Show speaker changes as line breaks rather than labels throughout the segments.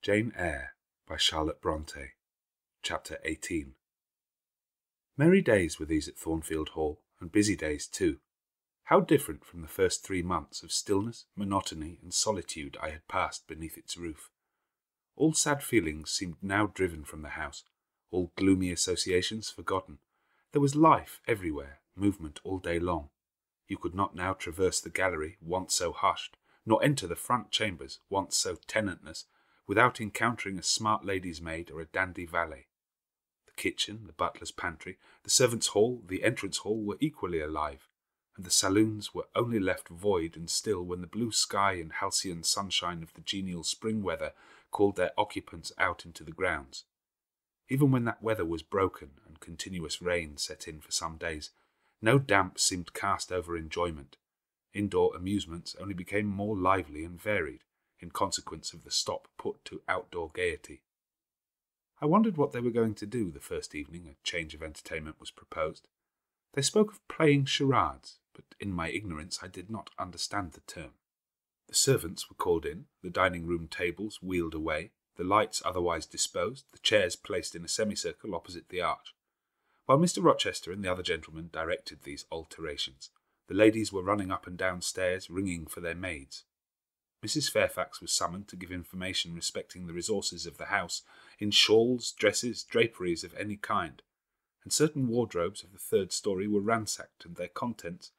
Jane Eyre by Charlotte Brontë. Chapter 18. Merry days were these at Thornfield Hall, and busy days too. How different from the first 3 months of stillness, monotony, and solitude I had passed beneath its roof. All sad feelings seemed now driven from the house, all gloomy associations forgotten. There was life everywhere, movement all day long. You could not now traverse the gallery, once so hushed, nor enter the front chambers, once so tenantless, without encountering a smart lady's maid or a dandy valet. The kitchen, the butler's pantry, the servants' hall, the entrance hall were equally alive, and the saloons were only left void and still when the blue sky and halcyon sunshine of the genial spring weather called their occupants out into the grounds. Even when that weather was broken and continuous rain set in for some days, no damp seemed cast over enjoyment. Indoor amusements only became more lively and varied, in consequence of the stop put to outdoor gaiety. I wondered what they were going to do the first evening a change of entertainment was proposed. They spoke of playing charades, but in my ignorance I did not understand the term. The servants were called in, the dining-room tables wheeled away, the lights otherwise disposed, the chairs placed in a semicircle opposite the arch. While Mr. Rochester and the other gentlemen directed these alterations, the ladies were running up and down stairs, ringing for their maids. Mrs. Fairfax was summoned to give information respecting the resources of the house in shawls, dresses, draperies of any kind, and certain wardrobes of the third story were ransacked, and their contents,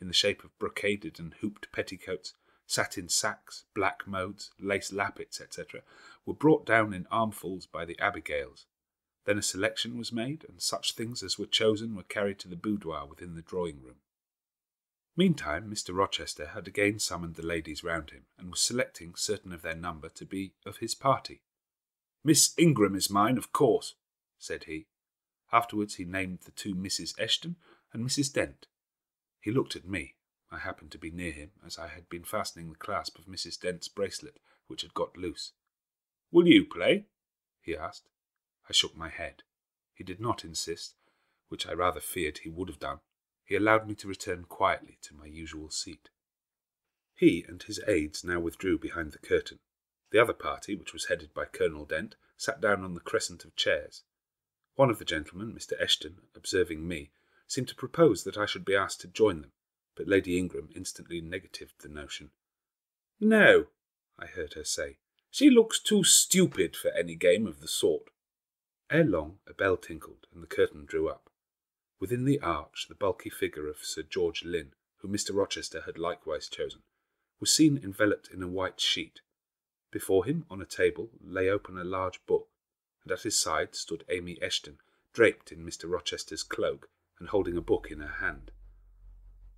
in the shape of brocaded and hooped petticoats, satin sacks, black modes, lace lappets, etc., were brought down in armfuls by the abigails. Then a selection was made, and such things as were chosen were carried to the boudoir within the drawing-room. Meantime, Mr. Rochester had again summoned the ladies round him, and was selecting certain of their number to be of his party. "Miss Ingram is mine, of course," said he. Afterwards he named the 2 Misses Eshton and Mrs. Dent. He looked at me. I happened to be near him, as I had been fastening the clasp of Mrs. Dent's bracelet, which had got loose. "Will you play?" he asked. I shook my head. He did not insist, which I rather feared he would have done. He allowed me to return quietly to my usual seat. He and his aides now withdrew behind the curtain. The other party, which was headed by Colonel Dent, sat down on the crescent of chairs. One of the gentlemen, Mr. Eshton, observing me, seemed to propose that I should be asked to join them, but Lady Ingram instantly negatived the notion. "No," I heard her say, "she looks too stupid for any game of the sort." Ere long a bell tinkled, and the curtain drew up. Within the arch the bulky figure of Sir George Lynn, whom Mr. Rochester had likewise chosen, was seen enveloped in a white sheet. Before him, on a table, lay open a large book, and at his side stood Amy Eshton, draped in Mr. Rochester's cloak, and holding a book in her hand.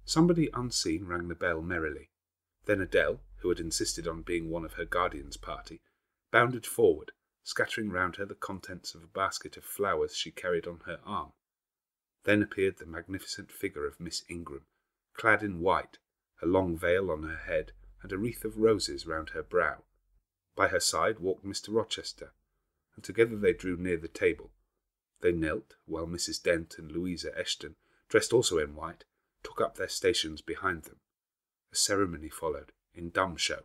Somebody unseen rang the bell merrily. Then Adele, who had insisted on being one of her guardian's party, bounded forward, scattering round her the contents of a basket of flowers she carried on her arm. Then appeared the magnificent figure of Miss Ingram, clad in white, a long veil on her head, and a wreath of roses round her brow. By her side walked Mr. Rochester, and together they drew near the table. They knelt, while Mrs. Dent and Louisa Eshton, dressed also in white, took up their stations behind them. A ceremony followed, in dumb show,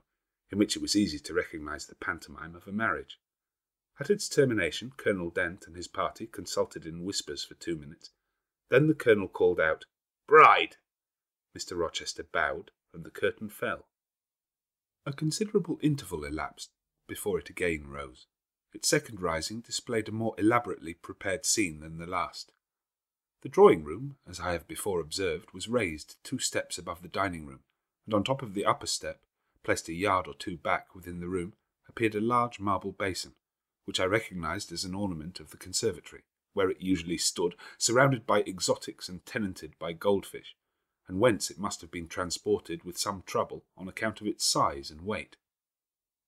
in which it was easy to recognise the pantomime of a marriage. At its termination, Colonel Dent and his party consulted in whispers for 2 minutes. Then the colonel called out, "Bride!" Mr. Rochester bowed, and the curtain fell. A considerable interval elapsed before it again rose. Its second rising displayed a more elaborately prepared scene than the last. The drawing-room, as I have before observed, was raised 2 steps above the dining-room, and on top of the upper step, placed a yard or 2 back within the room, appeared a large marble basin, which I recognised as an ornament of the conservatory, where it usually stood, surrounded by exotics and tenanted by goldfish, and whence it must have been transported with some trouble on account of its size and weight.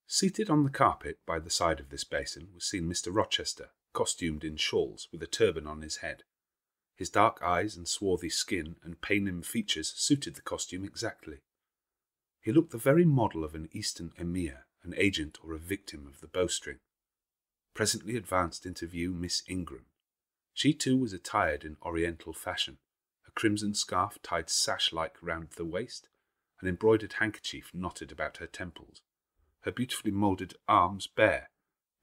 Seated on the carpet by the side of this basin was seen Mr. Rochester, costumed in shawls, with a turban on his head. His dark eyes and swarthy skin and Paynim features suited the costume exactly. He looked the very model of an Eastern emir, an agent or a victim of the bowstring. Presently advanced into view Miss Ingram. She too was attired in oriental fashion, a crimson scarf tied sash-like round the waist, an embroidered handkerchief knotted about her temples, her beautifully moulded arms bare,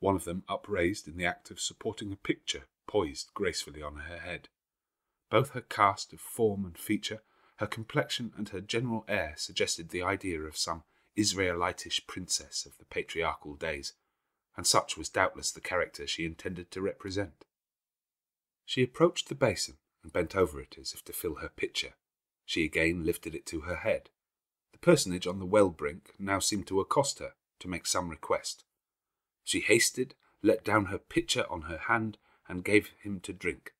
one of them upraised in the act of supporting a picture poised gracefully on her head. Both her cast of form and feature, her complexion and her general air suggested the idea of some Israelitish princess of the patriarchal days, and such was doubtless the character she intended to represent. She approached the basin and bent over it as if to fill her pitcher. She again lifted it to her head. The personage on the well brink now seemed to accost her, to make some request. She hasted, let down her pitcher on her hand, and gave him to drink.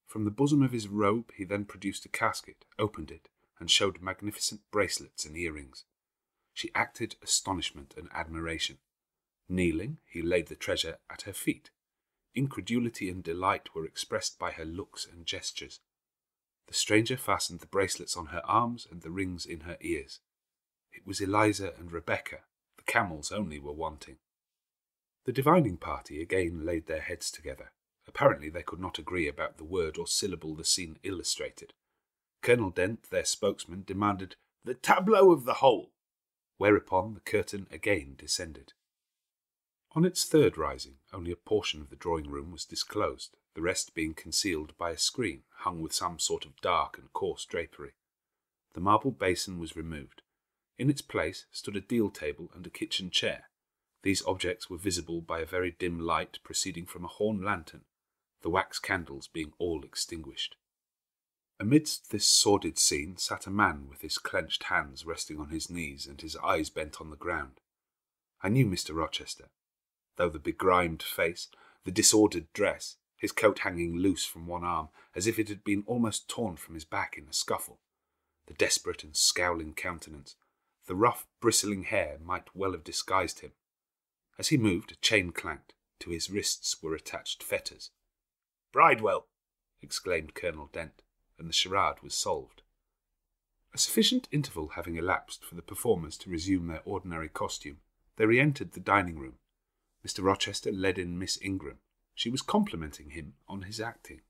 From the bosom of his robe he then produced a casket, opened it, and showed magnificent bracelets and earrings. She acted astonishment and admiration. Kneeling, he laid the treasure at her feet. Incredulity and delight were expressed by her looks and gestures. The stranger fastened the bracelets on her arms and the rings in her ears. It was Eliza and Rebecca. The camels only were wanting. The divining party again laid their heads together. Apparently they could not agree about the word or syllable the scene illustrated. Colonel Dent, their spokesman, demanded the tableau of the whole, whereupon the curtain again descended. On its third rising, only a portion of the drawing-room was disclosed, the rest being concealed by a screen hung with some sort of dark and coarse drapery. The marble basin was removed. In its place stood a deal table and a kitchen chair. These objects were visible by a very dim light proceeding from a horn lantern, the wax candles being all extinguished. Amidst this sordid scene sat a man with his clenched hands resting on his knees and his eyes bent on the ground. I knew Mr. Rochester, though the begrimed face, the disordered dress, his coat hanging loose from one arm as if it had been almost torn from his back in a scuffle, the desperate and scowling countenance, the rough bristling hair might well have disguised him. As he moved, a chain clanked. To his wrists were attached fetters. "Bridewell!" exclaimed Colonel Dent, and the charade was solved. A sufficient interval having elapsed for the performers to resume their ordinary costume, they re-entered the dining-room. Mr. Rochester led in Miss Ingram. She was complimenting him on his acting.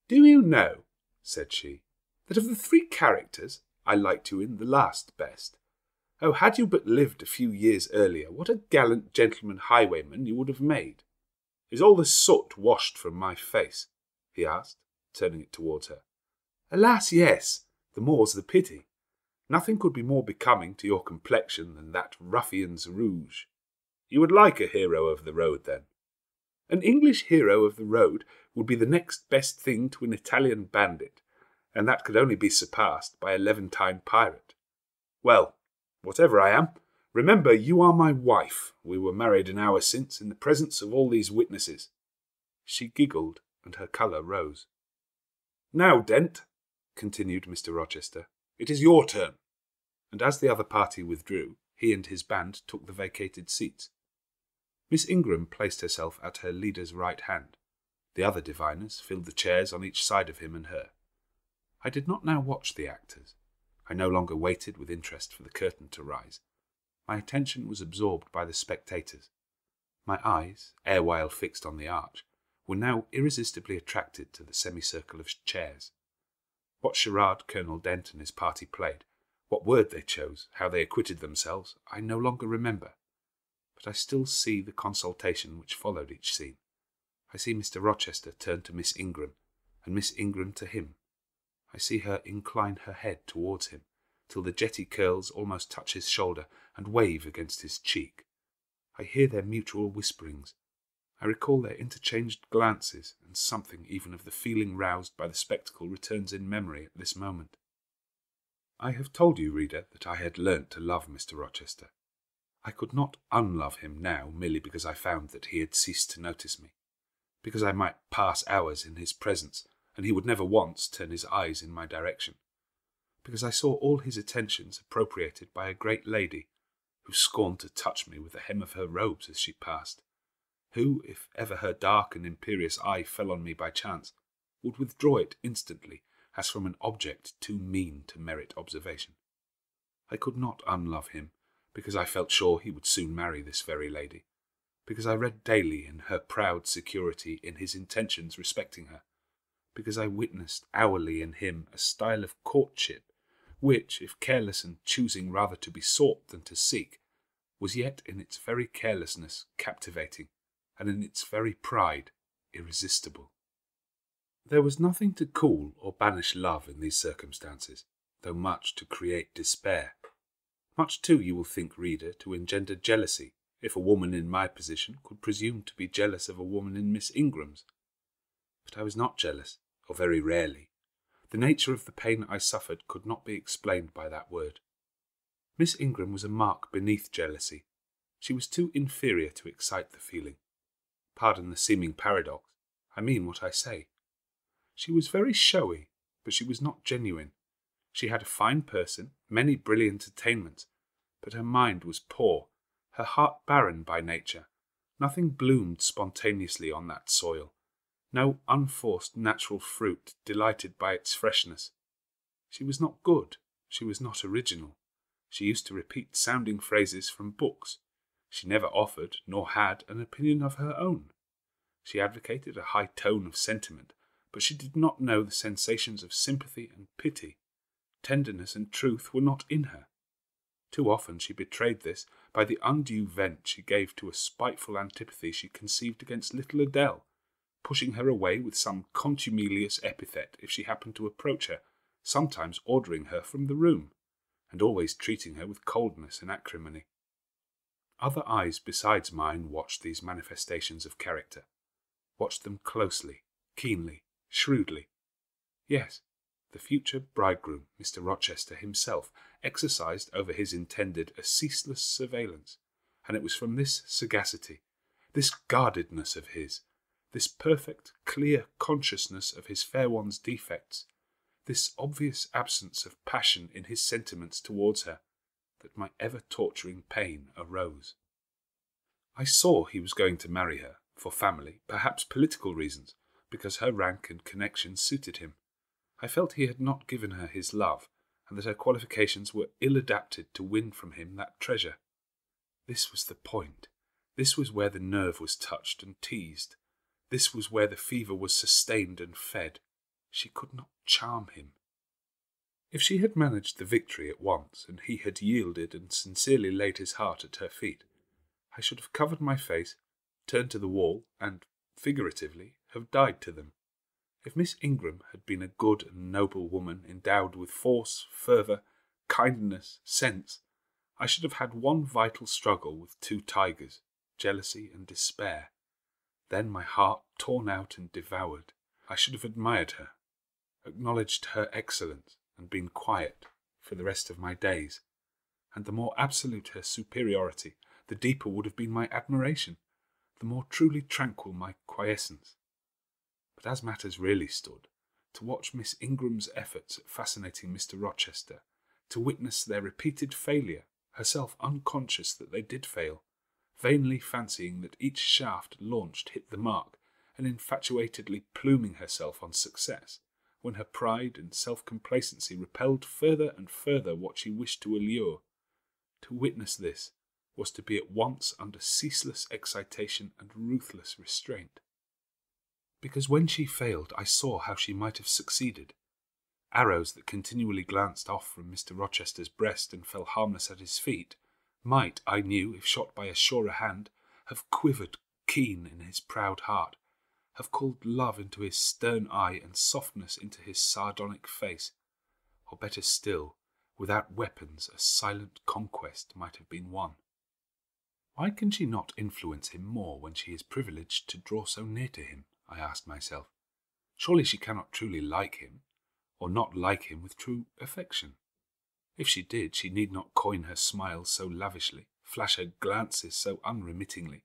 "Do you know," said she, "that of the three characters, I liked you in the last best. Oh, had you but lived a few years earlier, what a gallant gentleman highwayman you would have made. Is all the soot washed from my face?" he asked, turning it towards her. "Alas, yes, the more's the pity. Nothing could be more becoming to your complexion than that ruffian's rouge. You would like a hero of the road, then? An English hero of the road would be the next best thing to an Italian bandit, and that could only be surpassed by a Levantine pirate. Well, whatever I am, remember you are my wife. We were married an hour since in the presence of all these witnesses." She giggled, and her colour rose. "Now, Dent," continued Mr. Rochester, "it is your turn." And as the other party withdrew, he and his band took the vacated seats. Miss Ingram placed herself at her leader's right hand. The other diviners filled the chairs on each side of him and her. I did not now watch the actors. I no longer waited with interest for the curtain to rise. My attention was absorbed by the spectators. My eyes, erewhile fixed on the arch, were now irresistibly attracted to the semicircle of chairs. What charade Colonel Dent and his party played, what word they chose, how they acquitted themselves, I no longer remember. But I still see the consultation which followed each scene. I see Mr. Rochester turn to Miss Ingram, and Miss Ingram to him. I see her incline her head towards him, till the jetty curls almost touch his shoulder and wave against his cheek. I hear their mutual whisperings. I recall their interchanged glances, and something even of the feeling roused by the spectacle returns in memory at this moment. I have told you, reader, that I had learnt to love Mr. Rochester. I could not unlove him now merely because I found that he had ceased to notice me, because I might pass hours in his presence, and he would never once turn his eyes in my direction, because I saw all his attentions appropriated by a great lady, who scorned to touch me with the hem of her robes as she passed, who, if ever her dark and imperious eye fell on me by chance, would withdraw it instantly, as from an object too mean to merit observation. I could not unlove him, because I felt sure he would soon marry this very lady, because I read daily in her proud security in his intentions respecting her, because I witnessed hourly in him a style of courtship which, if careless and choosing rather to be sought than to seek, was yet in its very carelessness captivating, and in its very pride irresistible. There was nothing to cool or banish love in these circumstances, though much to create despair. Much too, you will think, reader, to engender jealousy, if a woman in my position could presume to be jealous of a woman in Miss Ingram's. But I was not jealous, or very rarely. The nature of the pain I suffered could not be explained by that word. Miss Ingram was a mark beneath jealousy. She was too inferior to excite the feeling. Pardon the seeming paradox, I mean what I say. She was very showy, but she was not genuine. She had a fine person, many brilliant attainments, but her mind was poor, her heart barren by nature. Nothing bloomed spontaneously on that soil. No unforced natural fruit delighted by its freshness. She was not good, she was not original. She used to repeat sounding phrases from books. She never offered, nor had, an opinion of her own. She advocated a high tone of sentiment, but she did not know the sensations of sympathy and pity. Tenderness and truth were not in her. Too often she betrayed this by the undue vent she gave to a spiteful antipathy she conceived against little Adele, pushing her away with some contumelious epithet if she happened to approach her, sometimes ordering her from the room, and always treating her with coldness and acrimony. Other eyes besides mine watched these manifestations of character, watched them closely, keenly, shrewdly. Yes, the future bridegroom, Mr. Rochester himself, exercised over his intended a ceaseless surveillance, and it was from this sagacity, this guardedness of his, this perfect, clear consciousness of his fair one's defects, this obvious absence of passion in his sentiments towards her, that my ever-torturing pain arose. I saw he was going to marry her, for family, perhaps political reasons, because her rank and connection suited him. I felt he had not given her his love, and that her qualifications were ill-adapted to win from him that treasure. This was the point. This was where the nerve was touched and teased. This was where the fever was sustained and fed. She could not charm him. If she had managed the victory at once, and he had yielded and sincerely laid his heart at her feet, I should have covered my face, turned to the wall, and, figuratively, have died to them. If Miss Ingram had been a good and noble woman endowed with force, fervour, kindness, sense, I should have had one vital struggle with two tigers, jealousy and despair. Then my heart torn out and devoured. I should have admired her, acknowledged her excellence, and been quiet for the rest of my days. And the more absolute her superiority, the deeper would have been my admiration, the more truly tranquil my quiescence. But as matters really stood, to watch Miss Ingram's efforts at fascinating Mr. Rochester, to witness their repeated failure, herself unconscious that they did fail, vainly fancying that each shaft launched hit the mark, and infatuatedly pluming herself on success, when her pride and self-complacency repelled further and further what she wished to allure. To witness this was to be at once under ceaseless excitation and ruthless restraint. Because when she failed, I saw how she might have succeeded. Arrows that continually glanced off from Mr. Rochester's breast and fell harmless at his feet might, I knew, if shot by a surer hand, have quivered keen in his proud heart, have called love into his stern eye and softness into his sardonic face, or better still, without weapons a silent conquest might have been won. Why can she not influence him more when she is privileged to draw so near to him? I asked myself. Surely she cannot truly like him, or not like him with true affection. If she did, she need not coin her smiles so lavishly, flash her glances so unremittingly,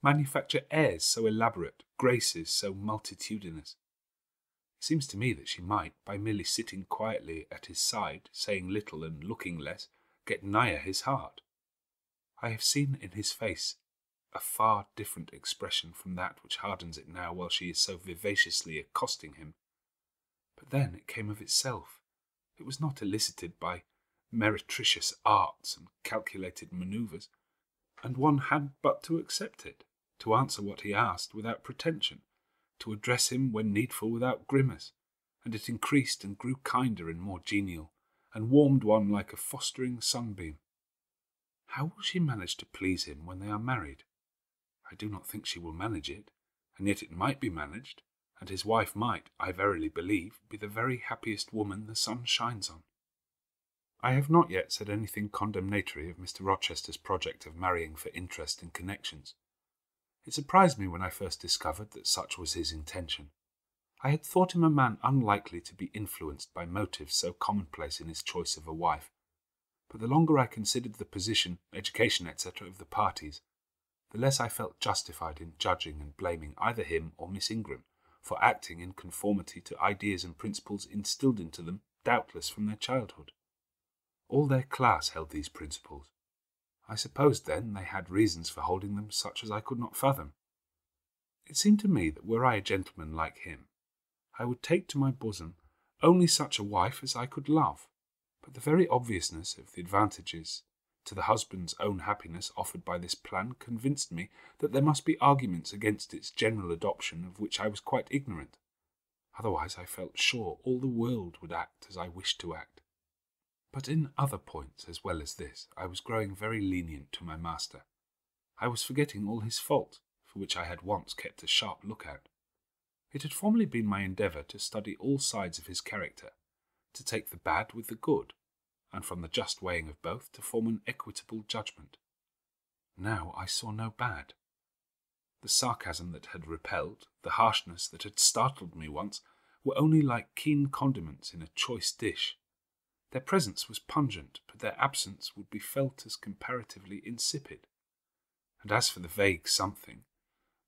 manufacture airs so elaborate, graces so multitudinous. It seems to me that she might, by merely sitting quietly at his side, saying little and looking less, get nigher his heart. I have seen in his face a far different expression from that which hardens it now while she is so vivaciously accosting him. But then it came of itself. It was not elicited by meretricious arts and calculated manoeuvres, and one had but to accept it, to answer what he asked without pretension, to address him when needful without grimace, and it increased and grew kinder and more genial, and warmed one like a fostering sunbeam. How will she manage to please him when they are married? I do not think she will manage it, and yet it might be managed, and his wife might, I verily believe, be the very happiest woman the sun shines on. I have not yet said anything condemnatory of Mr. Rochester's project of marrying for interest and connections. It surprised me when I first discovered that such was his intention. I had thought him a man unlikely to be influenced by motives so commonplace in his choice of a wife, but the longer I considered the position, education, etc. of the parties, the less I felt justified in judging and blaming either him or Miss Ingram for acting in conformity to ideas and principles instilled into them, doubtless from their childhood. All their class held these principles. I supposed then they had reasons for holding them such as I could not fathom. It seemed to me that were I a gentleman like him, I would take to my bosom only such a wife as I could love, but the very obviousness of the advantages to the husband's own happiness offered by this plan convinced me that there must be arguments against its general adoption of which I was quite ignorant. Otherwise I felt sure all the world would act as I wished to act. But in other points as well as this, I was growing very lenient to my master. I was forgetting all his faults, for which I had once kept a sharp lookout. It had formerly been my endeavour to study all sides of his character, to take the bad with the good, and from the just weighing of both to form an equitable judgment. Now I saw no bad. The sarcasm that had repelled, the harshness that had startled me once, were only like keen condiments in a choice dish. Their presence was pungent, but their absence would be felt as comparatively insipid. And as for the vague something,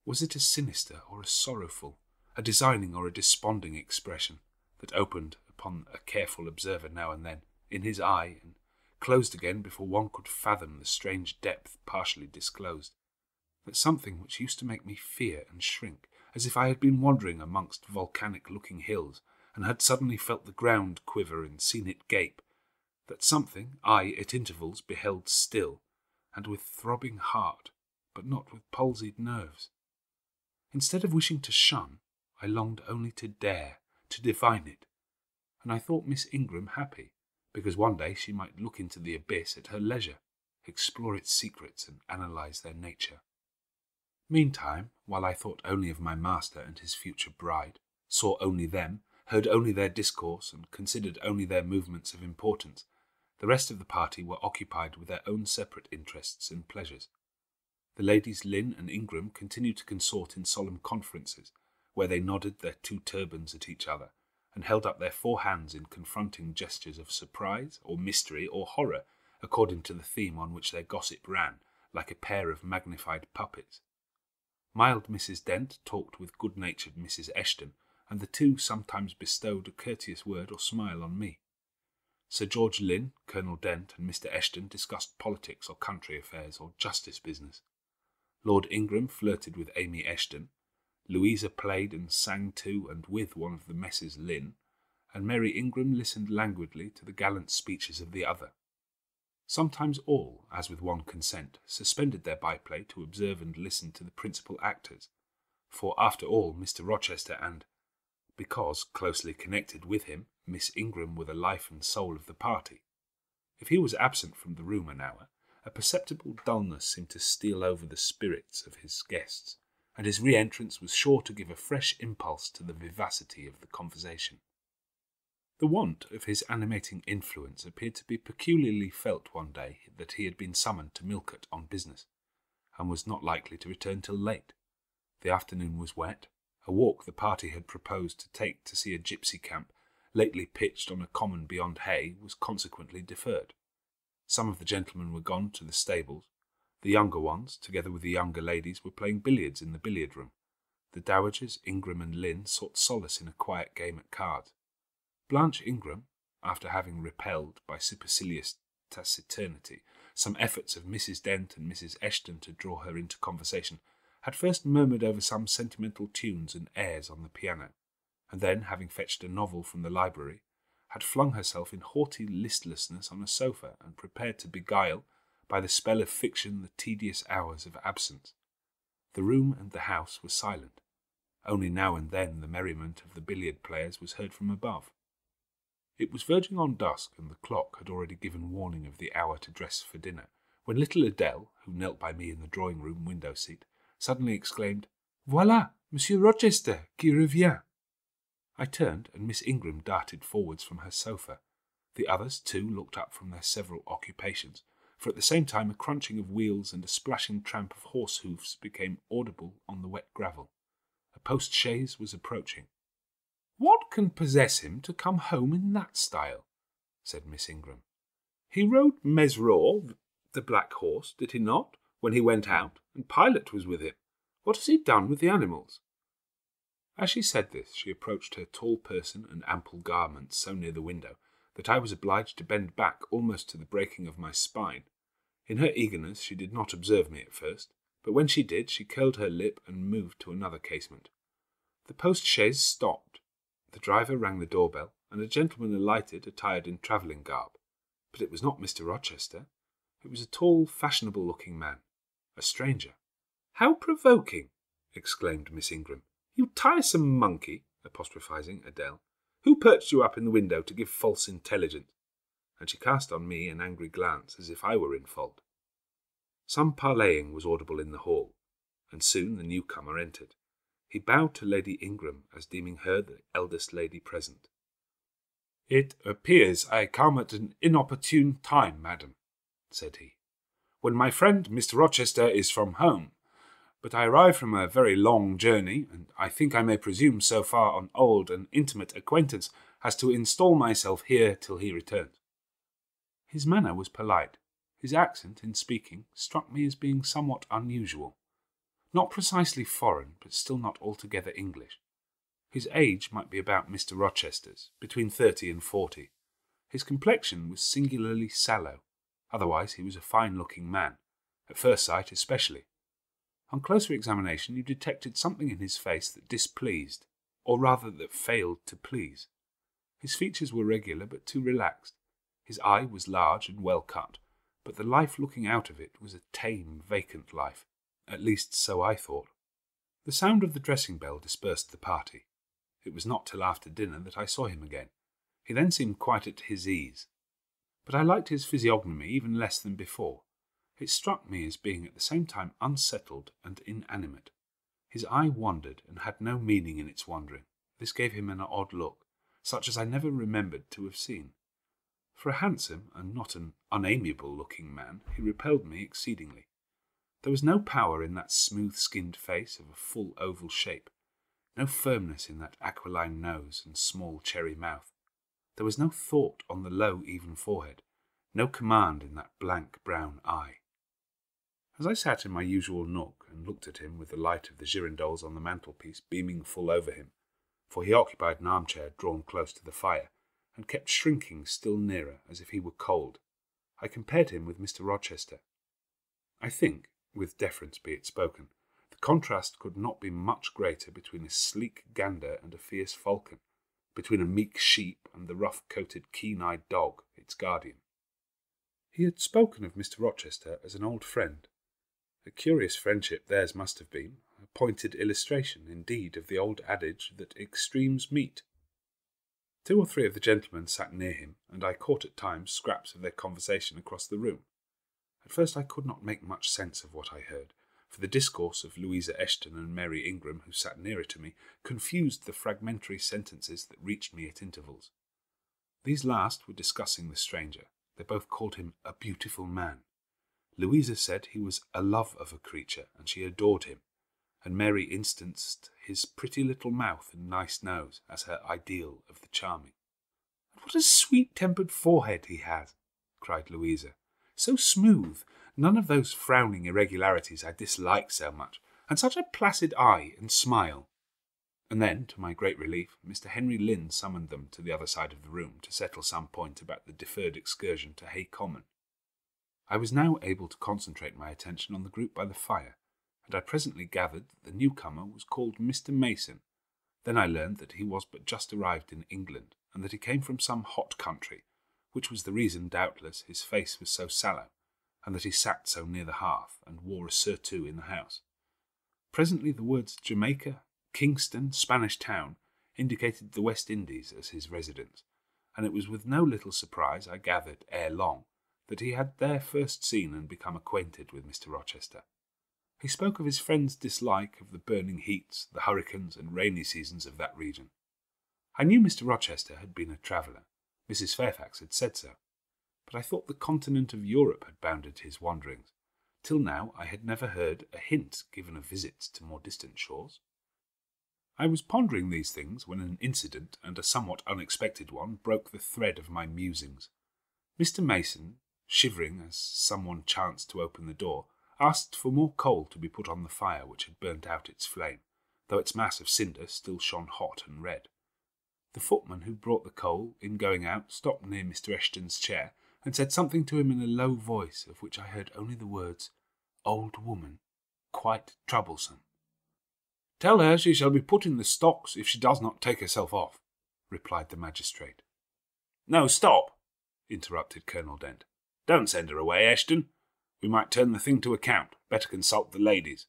was it a sinister or a sorrowful, a designing or a desponding expression, that opened upon a careful observer now and then, in his eye, and closed again before one could fathom the strange depth partially disclosed, that something which used to make me fear and shrink, as if I had been wandering amongst volcanic-looking hills, and had suddenly felt the ground quiver and seen it gape, that something I at intervals beheld still, and with throbbing heart, but not with palsied nerves. Instead of wishing to shun, I longed only to dare, to divine it, and I thought Miss Ingram happy, because one day she might look into the abyss at her leisure, explore its secrets, and analyse their nature. Meantime, while I thought only of my master and his future bride, saw only them, heard only their discourse, and considered only their movements of importance, the rest of the party were occupied with their own separate interests and pleasures. The ladies Lynn and Ingram continued to consort in solemn conferences, where they nodded their 2 turbans at each other, and held up their 4 hands in confronting gestures of surprise, or mystery, or horror, according to the theme on which their gossip ran, like a pair of magnified puppets. Mild Mrs. Dent talked with good-natured Mrs. Eshton, and the 2 sometimes bestowed a courteous word or smile on me. Sir George Lynn, Colonel Dent, and Mr. Eshton discussed politics or country affairs or justice business. Lord Ingram flirted with Amy Eshton. Louisa played and sang to and with one of the Messrs. Lynn, and Mary Ingram listened languidly to the gallant speeches of the other. Sometimes all, as with one consent, suspended their byplay to observe and listen to the principal actors, for after all Mr. Rochester and, because closely connected with him, Miss Ingram were the life and soul of the party. If he was absent from the room an hour, a perceptible dullness seemed to steal over the spirits of his guests, and his re-entrance was sure to give a fresh impulse to the vivacity of the conversation. The want of his animating influence appeared to be peculiarly felt one day that he had been summoned to Millcote on business, and was not likely to return till late. The afternoon was wet. A walk the party had proposed to take to see a gypsy camp, lately pitched on a common beyond Hay, was consequently deferred. Some of the gentlemen were gone to the stables. The younger ones, together with the younger ladies, were playing billiards in the billiard-room. The dowagers, Ingram and Lynn, sought solace in a quiet game at cards. Blanche Ingram, after having repelled, by supercilious taciturnity, some efforts of Mrs. Dent and Mrs. Eshton to draw her into conversation, had first murmured over some sentimental tunes and airs on the piano, and then, having fetched a novel from the library, had flung herself in haughty listlessness on a sofa and prepared to beguile, by the spell of fiction, the tedious hours of absence. The room and the house were silent. Only now and then the merriment of the billiard players was heard from above. It was verging on dusk, and the clock had already given warning of the hour to dress for dinner, when little Adele, who knelt by me in the drawing-room window-seat, suddenly exclaimed, "Voilà, Monsieur Rochester, qui revient!" I turned, and Miss Ingram darted forwards from her sofa. The others, too, looked up from their several occupations, for at the same time a crunching of wheels and a splashing tramp of horse hoofs became audible on the wet gravel. A post-chaise was approaching. "What can possess him to come home in that style?" said Miss Ingram. "He rode Mesrour, the black horse, did he not, when he went out, and Pilot was with him? What has he done with the animals?" As she said this, she approached her tall person and ample garments so near the window that I was obliged to bend back almost to the breaking of my spine. In her eagerness she did not observe me at first, but when she did, she curled her lip and moved to another casement. The post-chaise stopped. The driver rang the doorbell, and a gentleman alighted attired in travelling garb. But it was not Mr. Rochester. It was a tall, fashionable-looking man. A stranger. "How provoking!" exclaimed Miss Ingram. "You tiresome monkey," apostrophising Adele. "Who perched you up in the window to give false intelligence?" And she cast on me an angry glance, as if I were in fault. Some parleying was audible in the hall, and soon the newcomer entered. He bowed to Lady Ingram, as deeming her the eldest lady present. "It appears I come at an inopportune time, madam," said he, "when my friend Mr. Rochester is from home. But I arrive from a very long journey, and I think I may presume so far on old and intimate acquaintance as to install myself here till he returns." His manner was polite. His accent, in speaking, struck me as being somewhat unusual. Not precisely foreign, but still not altogether English. His age might be about Mr. Rochester's, between 30 and 40. His complexion was singularly sallow. Otherwise he was a fine-looking man, at first sight especially. On closer examination you detected something in his face that displeased, or rather that failed to please. His features were regular but too relaxed. His eye was large and well cut, but the life looking out of it was a tame, vacant life. At least so I thought. The sound of the dressing bell dispersed the party. It was not till after dinner that I saw him again. He then seemed quite at his ease. But I liked his physiognomy even less than before. It struck me as being at the same time unsettled and inanimate. His eye wandered, and had no meaning in its wandering. This gave him an odd look, such as I never remembered to have seen. For a handsome and not an unamiable-looking man, he repelled me exceedingly. There was no power in that smooth-skinned face of a full oval shape, no firmness in that aquiline nose and small cherry mouth. There was no thought on the low, even forehead, no command in that blank brown eye. As I sat in my usual nook and looked at him with the light of the girandoles on the mantelpiece beaming full over him, for he occupied an armchair drawn close to the fire, and kept shrinking still nearer as if he were cold, I compared him with Mr. Rochester. I think, with deference be it spoken, the contrast could not be much greater between a sleek gander and a fierce falcon, between a meek sheep and the rough-coated, keen-eyed dog, its guardian. He had spoken of Mr. Rochester as an old friend. A curious friendship theirs must have been, a pointed illustration, indeed, of the old adage that extremes meet. 2 or 3 of the gentlemen sat near him, and I caught at times scraps of their conversation across the room. At first I could not make much sense of what I heard, for the discourse of Louisa Eshton and Mary Ingram, who sat nearer to me, confused the fragmentary sentences that reached me at intervals. These last were discussing the stranger. They both called him a beautiful man. Louisa said he was a love of a creature, and she adored him, and Mary instanced his pretty little mouth and nice nose as her ideal of the charming. "And what a sweet-tempered forehead he has!" cried Louisa. "So smooth, none of those frowning irregularities I dislike so much, and such a placid eye and smile." And then, to my great relief, Mr. Henry Lynn summoned them to the other side of the room to settle some point about the deferred excursion to Hay Common. I was now able to concentrate my attention on the group by the fire, and I presently gathered that the newcomer was called Mr. Mason. Then I learned that he was but just arrived in England, and that he came from some hot country, which was the reason, doubtless, his face was so sallow, and that he sat so near the hearth, and wore a surtout in the house. Presently the words Jamaica, Kingston, Spanish Town, indicated the West Indies as his residence, and it was with no little surprise I gathered, ere long, that he had there first seen and become acquainted with Mr. Rochester. He spoke of his friend's dislike of the burning heats, the hurricanes and rainy seasons of that region. I knew Mr. Rochester had been a traveller. Mrs. Fairfax had said so. But I thought the continent of Europe had bounded his wanderings. Till now I had never heard a hint given of visits to more distant shores. I was pondering these things when an incident, and a somewhat unexpected one, broke the thread of my musings. Mr. Mason, shivering as someone chanced to open the door, asked for more coal to be put on the fire which had burnt out its flame, though its mass of cinder still shone hot and red. The footman who brought the coal, in going out, stopped near Mr. Eshton's chair, and said something to him in a low voice, of which I heard only the words, "Old woman, quite troublesome." "Tell her she shall be put in the stocks if she does not take herself off," replied the magistrate. "No, stop," interrupted Colonel Dent. "Don't send her away, Eshton. We might turn the thing to account. Better consult the ladies."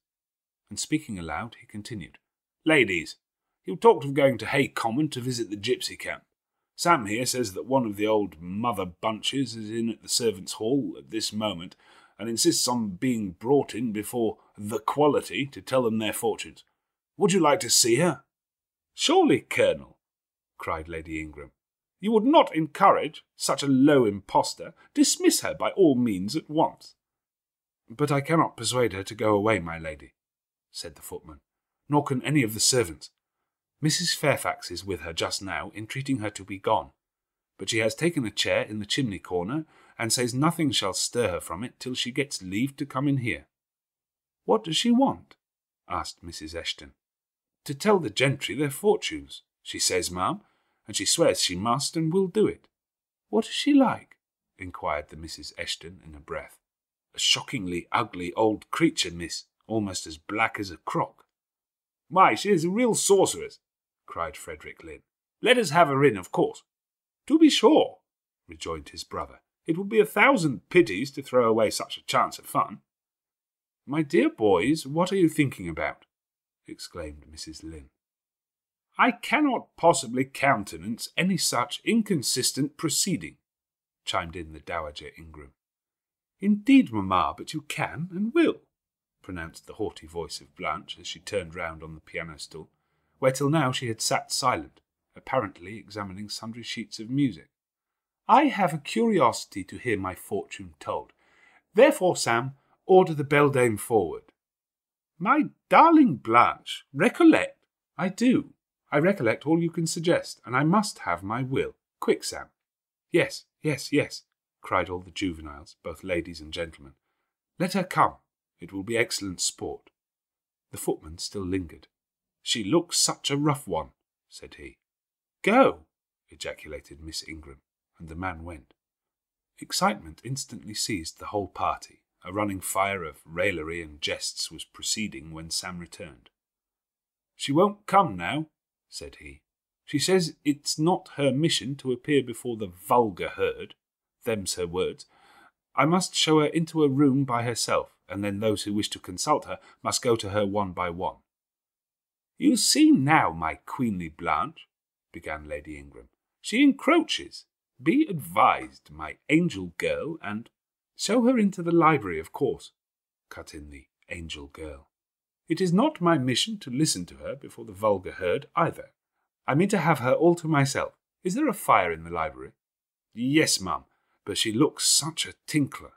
And speaking aloud, he continued, "Ladies, you talked of going to Hay Common to visit the gypsy camp. Sam here says that one of the old mother bunches is in at the servants' hall at this moment, and insists on being brought in before the quality to tell them their fortunes. Would you like to see her?" "Surely, Colonel," cried Lady Ingram, "you would not encourage such a low impostor. Dismiss her by all means at once." "But I cannot persuade her to go away, my lady," said the footman, "nor can any of the servants. Mrs. Fairfax is with her just now, entreating her to be gone, but she has taken a chair in the chimney corner, and says nothing shall stir her from it till she gets leave to come in here." "What does she want?" asked Mrs. Eshton. "To tell the gentry their fortunes, she says, ma'am, and she swears she must and will do it." "What is she like?" inquired the Mrs. Eshton in a breath. "A shockingly ugly old creature, miss, almost as black as a crock." "Why, she is a real sorceress," cried Frederick Lynn. "Let us have her in, of course." "To be sure," rejoined his brother. "It would be 1,000 pities to throw away such a chance of fun." "My dear boys, what are you thinking about?" exclaimed Mrs. Lynn. "I cannot possibly countenance any such inconsistent proceeding," chimed in the Dowager Ingram. "Indeed, mamma, but you can and will," pronounced the haughty voice of Blanche as she turned round on the piano-stool, where till now she had sat silent, apparently examining sundry sheets of music. "I have a curiosity to hear my fortune told. Therefore, Sam, order the beldame forward." "My darling Blanche, recollect—" "I do. I recollect all you can suggest, and I must have my will. Quick, Sam." "Yes, yes, yes," cried all the juveniles, both ladies and gentlemen. "Let her come. It will be excellent sport." The footman still lingered. "She looks such a rough one," said he. "Go!" ejaculated Miss Ingram, and the man went. Excitement instantly seized the whole party. A running fire of raillery and jests was proceeding when Sam returned. "She won't come now," said he. "She says it's not her mission to appear before the vulgar herd. Them's her words. I must show her into a room by herself, and then those who wish to consult her must go to her one by one." "You see now, my queenly Blanche," began Lady Ingram. "She encroaches. Be advised, my angel girl, and—" "Show her into the library, of course," cut in the angel girl. "It is not my mission to listen to her before the vulgar herd either. I mean to have her all to myself. Is there a fire in the library?" "Yes, ma'am, but she looks such a tinkler."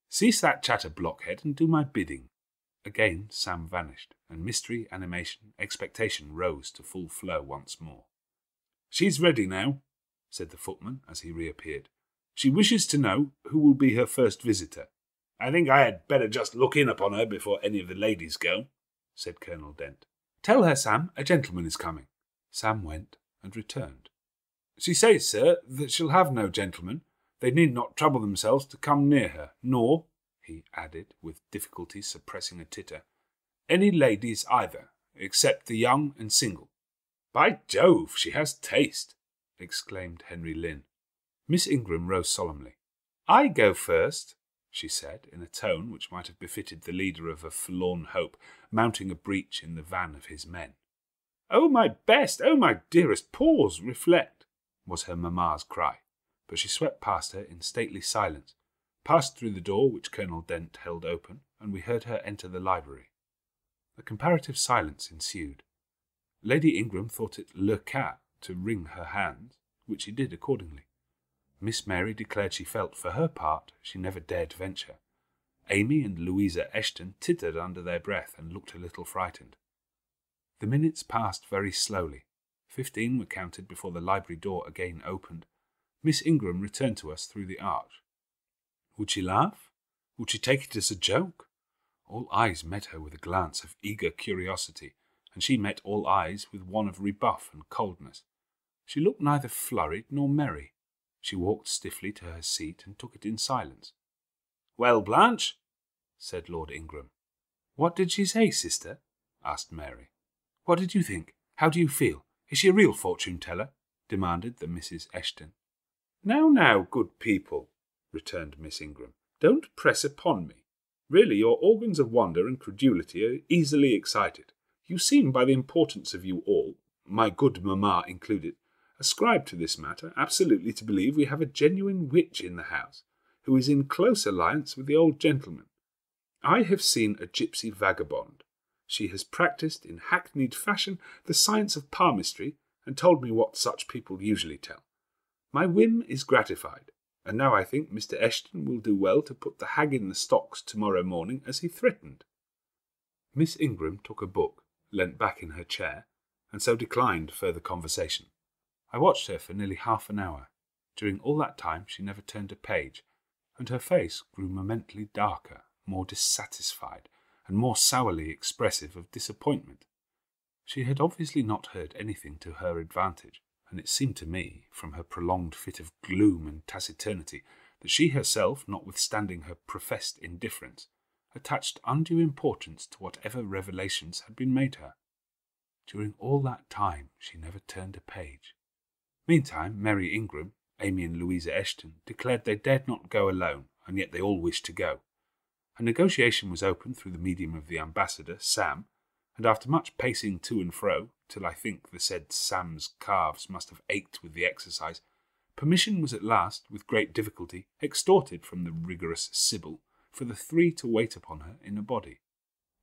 "Cease that chatter, blockhead, and do my bidding." Again Sam vanished, and mystery, animation, expectation rose to full flow once more. "She's ready now," said the footman as he reappeared. "She wishes to know who will be her first visitor." "I think I had better just look in upon her before any of the ladies go," said Colonel Dent. "Tell her, Sam, a gentleman is coming." Sam went and returned. "She says, sir, that she'll have no gentleman. They need not trouble themselves to come near her, nor," he added, with difficulty suppressing a titter, "any ladies either, except the young and single." "By Jove, she has taste!" exclaimed Henry Lynn. Miss Ingram rose solemnly. "I go first," she said, in a tone which might have befitted the leader of a forlorn hope mounting a breach in the van of his men. "Oh, my best! Oh, my dearest! Pause, reflect!" was her mamma's cry, but she swept past her in stately silence, passed through the door which Colonel Dent held open, and we heard her enter the library. A comparative silence ensued. Lady Ingram thought it le cas to wring her hands, which she did accordingly. Miss Mary declared she felt, for her part, she never dared venture. Amy and Louisa Eshton tittered under their breath and looked a little frightened. The minutes passed very slowly. 15 were counted before the library door again opened. Miss Ingram returned to us through the arch. Would she laugh? Would she take it as a joke? All eyes met her with a glance of eager curiosity, and she met all eyes with one of rebuff and coldness. She looked neither flurried nor merry. She walked stiffly to her seat and took it in silence. "Well, Blanche," said Lord Ingram. "What did she say, sister?" asked Mary. "What did you think? How do you feel? Is she a real fortune-teller?" demanded the Mrs. Eshton. Now, good people," returned Miss Ingram, "don't press upon me. Really, your organs of wonder and credulity are easily excited. You seem, by the importance of you all, my good mamma included, ascribe to this matter absolutely to believe we have a genuine witch in the house, who is in close alliance with the old gentleman. I have seen a gypsy vagabond. She has practised in hackneyed fashion the science of palmistry, and told me what such people usually tell. My whim is gratified, and now I think Mr. Eshton will do well to put the hag in the stocks tomorrow morning, as he threatened." Miss Ingram took a book, leant back in her chair, and so declined further conversation. I watched her for nearly half an hour. During all that time she never turned a page, and her face grew momently darker, more dissatisfied, and more sourly expressive of disappointment. She had obviously not heard anything to her advantage, and it seemed to me, from her prolonged fit of gloom and taciturnity, that she herself, notwithstanding her professed indifference, attached undue importance to whatever revelations had been made her. During all that time she never turned a page. Meantime, Mary Ingram, Amy and Louisa Eshton declared they dared not go alone, and yet they all wished to go. A negotiation was opened through the medium of the ambassador, Sam, and after much pacing to and fro, till I think the said Sam's calves must have ached with the exercise, permission was at last, with great difficulty, extorted from the rigorous Sybil for the 3 to wait upon her in a body.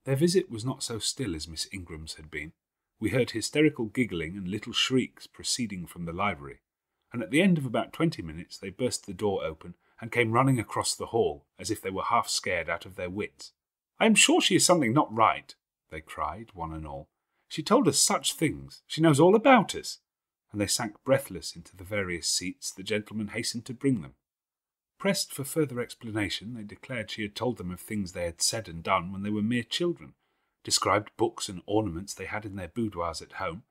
Their visit was not so still as Miss Ingram's had been. We heard hysterical giggling and little shrieks proceeding from the library, and at the end of about 20 minutes they burst the door open and came running across the hall, as if they were half scared out of their wits. "I am sure she is something not right," they cried, one and all. "She told us such things. She knows all about us." And they sank breathless into the various seats the gentleman hastened to bring them. Pressed for further explanation, they declared she had told them of things they had said and done when they were mere children, described books and ornaments they had in their boudoirs at home,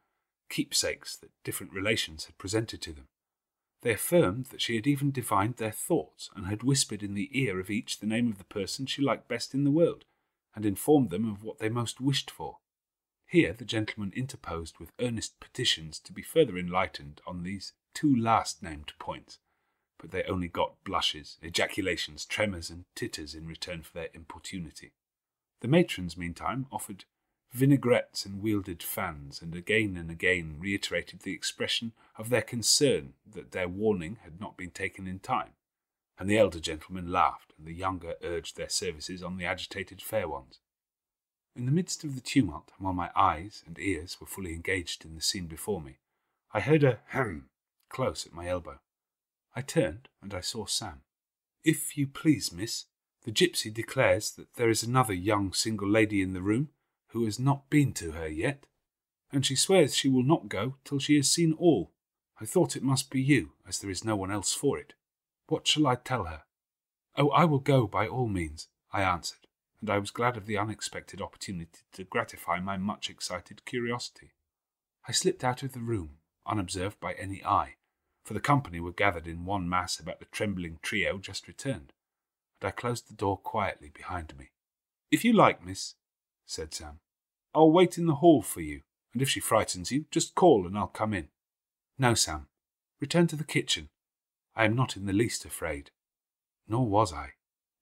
keepsakes that different relations had presented to them. They affirmed that she had even divined their thoughts, and had whispered in the ear of each the name of the person she liked best in the world, and informed them of what they most wished for. Here the gentleman interposed with earnest petitions to be further enlightened on these 2 last-named points, but they only got blushes, ejaculations, tremors, and titters in return for their importunity. The matrons, meantime, offered vinaigrettes and wielded fans, and again reiterated the expression of their concern that their warning had not been taken in time, and the elder gentlemen laughed, and the younger urged their services on the agitated fair ones. In the midst of the tumult, while my eyes and ears were fully engaged in the scene before me, I heard a hem close at my elbow. I turned, and I saw Sam. "If you please, miss, the gypsy declares that there is another young single lady in the room who has not been to her yet, and she swears she will not go till she has seen all. I thought it must be you, as there is no one else for it. What shall I tell her?" "Oh, I will go by all means," I answered, and I was glad of the unexpected opportunity to gratify my much excited curiosity. I slipped out of the room, unobserved by any eye, for the company were gathered in one mass about the trembling trio just returned, and I closed the door quietly behind me. "If you like, miss," said Sam, "I'll wait in the hall for you, and if she frightens you, just call and I'll come in." "No, Sam, return to the kitchen. I am not in the least afraid." Nor was I,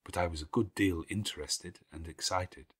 but I was a good deal interested and excited.